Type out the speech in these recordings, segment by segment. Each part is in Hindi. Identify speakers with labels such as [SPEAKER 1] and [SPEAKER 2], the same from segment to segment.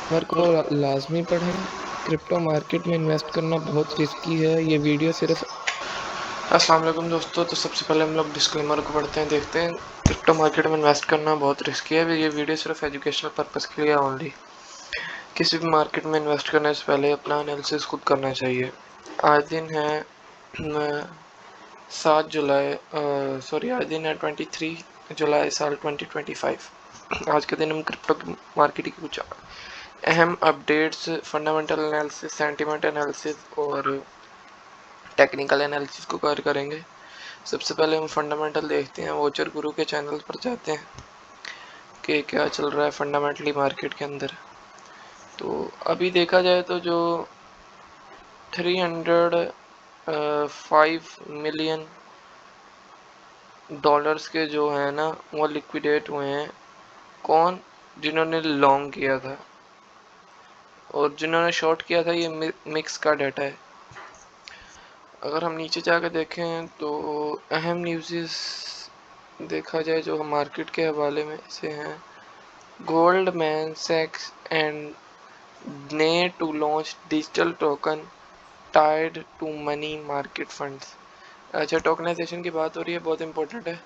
[SPEAKER 1] खबर को लाजमी पढ़ें। क्रिप्टो मार्केट में इन्वेस्ट करना बहुत रिस्की है। ये वीडियो सिर्फ अस्सलाम वालेकुम दोस्तों। तो सबसे पहले हम लोग डिस्क्लेमर को पढ़ते हैं, देखते हैं। क्रिप्टो मार्केट में इन्वेस्ट करना बहुत रिस्की है। ये वीडियो सिर्फ एजुकेशनल पर्पज़ के लिए ओनली। किसी भी मार्केट में इन्वेस्ट करने से पहले अपना एनालिसिस खुद करना चाहिए। आज दिन है 23 जुलाई साल 2025। आज के दिन हम क्रिप्टो मार्केट की कुछ अहम updates, fundamental analysis, sentiment analysis और टेक्निकल एनालिसिस को कवर करेंगे। सबसे पहले हम फंडामेंटल देखते हैं। वॉचर गुरु के चैनल पर जाते हैं कि क्या चल रहा है फंडामेंटली मार्केट के अंदर। तो अभी देखा जाए तो जो 305 मिलियन डॉलर्स के जो है ना वो लिक्विडेट हुए हैं। कौन? जिन्होंने लॉन्ग किया था, और जिन्होंने शॉर्ट किया था ये मिक्स का डाटा है। अगर हम नीचे जाकर देखें तो अहम न्यूज़ देखा जाए जो हम मार्केट के हवाले में से हैं। गोल्डमैन सैक्स एंड ने to launch digital token tied to money market funds. अच्छा, टोकनाइजेशन की बात हो रही है, बहुत इंपॉर्टेंट है।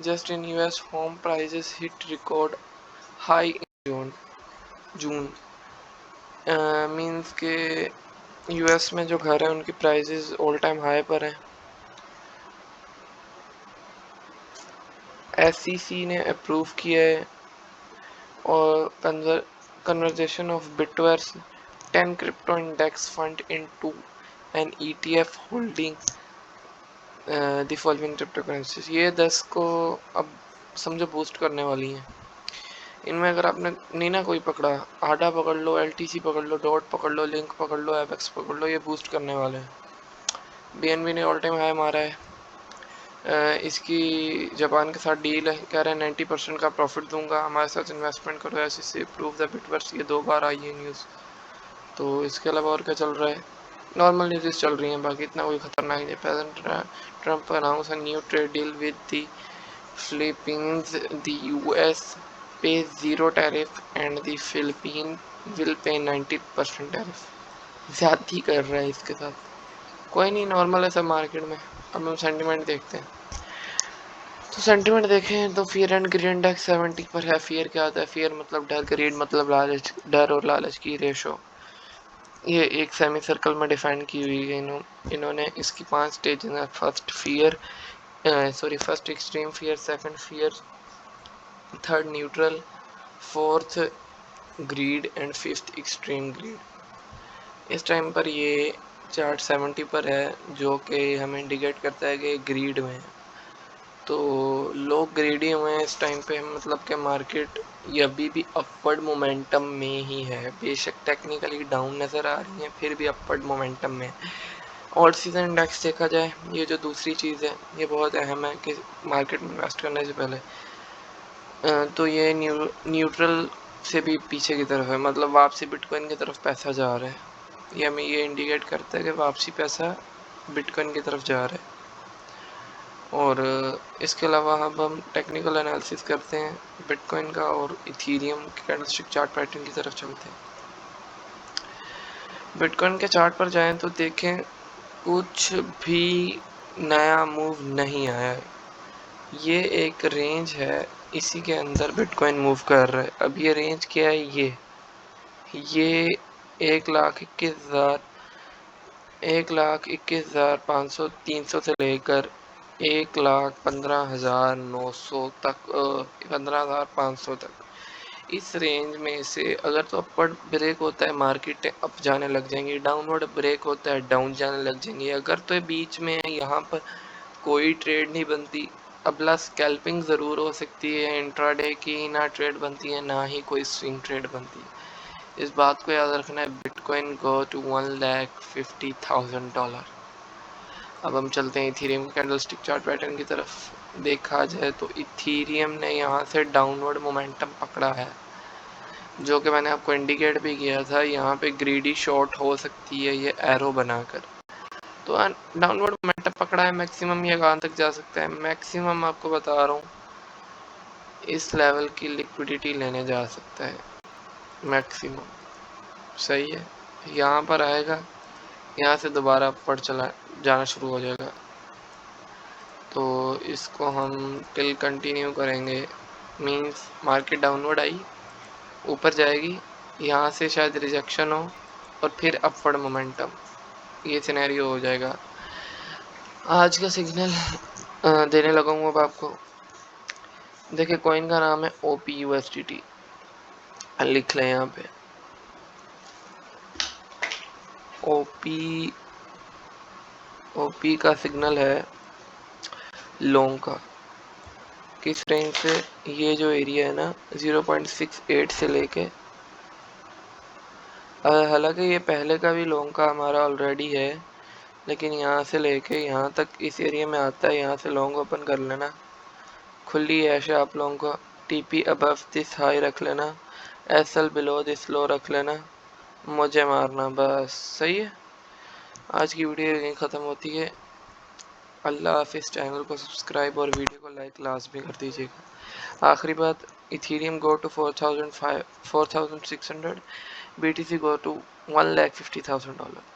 [SPEAKER 1] Just in US home prices hit record high in June. Means के यूएस में जो घर है उनकी प्राइजेस ऑल टाइम हाई पर हैं। एसईसी ने अप्रूव किया है और conversion of Bitverse 10 crypto index fund into an ETF holding the following cryptocurrencies। ये 10 को अब समझो बूस्ट करने वाली हैं। इनमें अगर आपने नीना कोई पकड़ा, आडा पकड़ लो, एलटीसी पकड़ लो, डॉट पकड़ लो, लिंक पकड़ लो, एपेक्स पकड़ लो, ये बूस्ट करने वाले हैं। बीएनबी ने ऑल टाइम हाई मारा है। इसकी जापान के साथ डील है, कह रहे हैं 90% का प्रॉफिट दूंगा, हमारे साथ इन्वेस्टमेंट करो। ऐसे से प्रूव द बिटवर्स, ये 2 बार आई है न्यूज़। तो इसके अलावा और क्या चल रहा है? नॉर्मल न्यूज़ चल रही हैं, बाकी इतना कोई खतरनाक नहीं। President Trump announce a new trade deal with the Philippines. The US पे 0 tariff and the Philippine will pay 90% tariff. ज़्यादती कर रहा है इसके साथ। कोई नहीं, नॉर्मल है सब मार्केट में। अब हम सेंटीमेंट देखते हैं। तो सेंटीमेंट देखें तो फियर एंड ग्रीड इंडेक्स 70 पर है। फियर क्या होता है? फियर मतलब डर, ग्रीड मतलब लालच। डर और लालच की रेशो ये एक सेमी सर्कल में डिफाइन की हुई है इन्होंने। इसकी 5 स्टेज हैं। First fear, first extreme fear, second fear, third neutral, fourth grid and fifth extreme greed. इस टाइम पर ये चार्ट 70 पर है, जो कि हमें इंडिकेट करता है कि ग्रीड में है। तो लोग ग्रेडी हुए हैं इस टाइम पे, मतलब कि मार्केट ये अभी भी अपवर्ड मोमेंटम में ही है। बेशक टेक्निकली डाउन नज़र आ रही है, फिर भी अपवर्ड मोमेंटम में। ऑल सीजन इंडेक्स देखा जाए, ये जो दूसरी चीज़ है ये बहुत अहम है कि मार्केट में इन्वेस्ट करने से पहले। तो ये न्यूट्रल से भी पीछे की तरफ है, मतलब वापसी बिटकॉइन की तरफ पैसा जा रहा है। ये हमें ये इंडिकेट करता है कि वापसी पैसा बिटकॉइन की तरफ जा रहा है। और इसके अलावा अब हम टेक्निकल एनालिसिस करते हैं बिटकॉइन का और इथीरियम के कैंडलस्टिक चार्ट पैटर्न की तरफ चलते हैं। बिटकॉइन के चार्ट पर जाएं तो देखें कुछ भी नया मूव नहीं आया है। ये एक रेंज है, इसी के अंदर बिटकॉइन मूव कर रहा है। अब ये रेंज क्या है? ये 1,21,500 300 से लेकर 1,15,900 तक, 15,500 तक, इस रेंज में से अगर तो अपवर्ड ब्रेक होता है मार्केट अप जाने लग जाएंगी, डाउनवर्ड ब्रेक होता है डाउन जाने लग जाएंगी। अगर तो बीच में यहाँ पर कोई ट्रेड नहीं बनती, अबला स्कैल्पिंग ज़रूर हो सकती है। इंट्राडे की ना ट्रेड बनती है, ना ही कोई स्विंग ट्रेड बनती है। इस बात को याद रखना है। Bitcoin go to $1,50,000। अब हम चलते हैं इथीरियम कैंडलस्टिक चार्ट पैटर्न की तरफ। देखा जाए तो इथीरियम ने यहाँ से डाउनवर्ड मोमेंटम पकड़ा है, जो कि मैंने आपको इंडिकेट भी किया था। यहाँ पे ग्रीडी शॉर्ट हो सकती है ये एरो बनाकर। तो डाउनवर्ड मोमेंटम पकड़ा है। मैक्सिमम ये कहाँ तक जा सकता है? मैक्सिमम आपको बता रहा हूँ इस लेवल की लिक्विडिटी लेने जा सकता है मैक्सिमम। सही है, यहाँ पर आएगा, यहाँ से दोबारा ऊपर चला जाना शुरू हो जाएगा। तो इसको हम टिल कंटिन्यू करेंगे, मीन्स मार्केट डाउनवर्ड आई, ऊपर जाएगी, यहाँ से शायद रिजेक्शन हो और फिर अपवर्ड मोमेंटम, ये सिनेरियो हो जाएगा। आज का सिग्नल देने लगा हूँ अब आपको। देखिए कॉइन का नाम है OPUSDT, लिख लें यहाँ पे OP का सिग्नल है लॉन्ग का। किस रेंज से? ये जो एरिया है ना 0.68 से लेके, हालांकि ये पहले का भी लॉन्ग का हमारा ऑलरेडी है, लेकिन यहाँ से लेके यहाँ तक इस एरिया में आता है, यहाँ से लॉन्ग ओपन कर लेना, खुली ऐश आप लोगों को। TP अबव दिस हाई रख लेना, SL बिलो दिस लो रख लेना, मुझे मारना, बस। सही है, आज की वीडियो यहीं ख़त्म होती है। अल्लाह हाफिज़। चैनल को सब्सक्राइब और वीडियो को लाइक लाजमी कर दीजिएगा। आखिरी बात, Ethereum go to 4600, BTC go to $1,50,000।